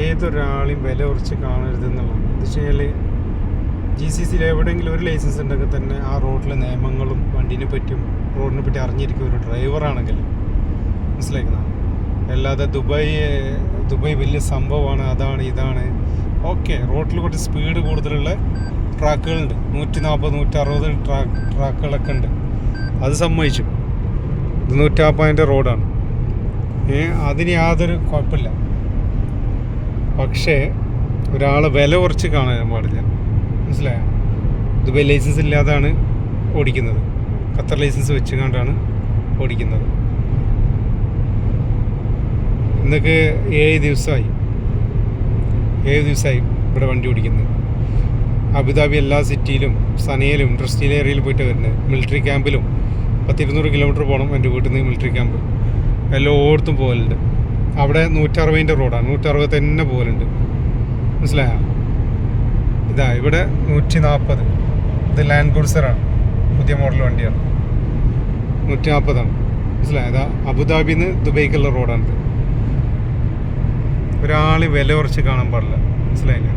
ഏതൊരാളെയും വില കുറച്ച് കാണരുതെന്നുള്ളതാണ്. എന്ന് വെച്ച് കഴിഞ്ഞാൽ GCCയിൽ എവിടെയെങ്കിലും ഒരു ലൈസൻസ് ഉണ്ടെങ്കിൽ തന്നെ ആ റോഡിലെ നിയമങ്ങളും വണ്ടീനെ പറ്റിയും റോഡിനെ പറ്റി അറിഞ്ഞിരിക്കും ഒരു ഡ്രൈവറാണെങ്കിൽ. മനസ്സിലാക്കുന്നതാണ്. അല്ലാതെ ദുബായ് വലിയ സംഭവമാണ്, അതാണ് ഇതാണ്. ഓക്കെ, റോഡിൽ കുറച്ച് സ്പീഡ് കൂടുതലുള്ള ട്രാക്കുകളുണ്ട്, 140 160 ട്രാക്കുകളൊക്കെ ഉണ്ട്, അത് സമ്മതിച്ചു. ഇത് 140 റോഡാണ്, അതിന് യാതൊരു കുഴപ്പമില്ല. പക്ഷേ ഒരാളെ വില കുറച്ച് കാണാൻ പാടില്ല. മനസ്സിലായോ? ദുബായ് ലൈസൻസ് ഇല്ലാതാണ് ഓടിക്കുന്നത്, ഖത്തർ ലൈസൻസ് വെച്ചുകൊണ്ടാണ് ഓടിക്കുന്നത്. ഇന്നൊക്കെ 7 ദിവസമായി ഇവിടെ വണ്ടി ഓടിക്കുന്നത്. അബുദാബി എല്ലാ സിറ്റിയിലും സനയിലും ഇൻഡസ്ട്രിയൽ ഏരിയയിൽ പോയിട്ട് വരുന്നത്. മിലിറ്ററി ക്യാമ്പിലും 100-200 കിലോമീറ്റർ പോകണം എൻ്റെ വീട്ടിൽ നിന്ന് മിലിറ്ററി ക്യാമ്പ്. എല്ലായിടത്തും പോകലുണ്ട്. അവിടെ 160 റോഡാണ്, 160 തന്നെ പോകലുണ്ട്. മനസ്സിലായോ? ഇതാ ഇവിടെ 140. ഇത് ലാൻഡ് ക്രൂസറാണ്, പുതിയ മോഡൽ വണ്ടിയാണ്, 140. മനസ്സിലായോ? ഇതാ അബുദാബിയിൽ നിന്ന് ദുബൈക്കുള്ള റോഡാണിത്. ഒരാൾ വില കുറച്ച് കാണാൻ പാടില്ല. മനസ്സിലായില്ല?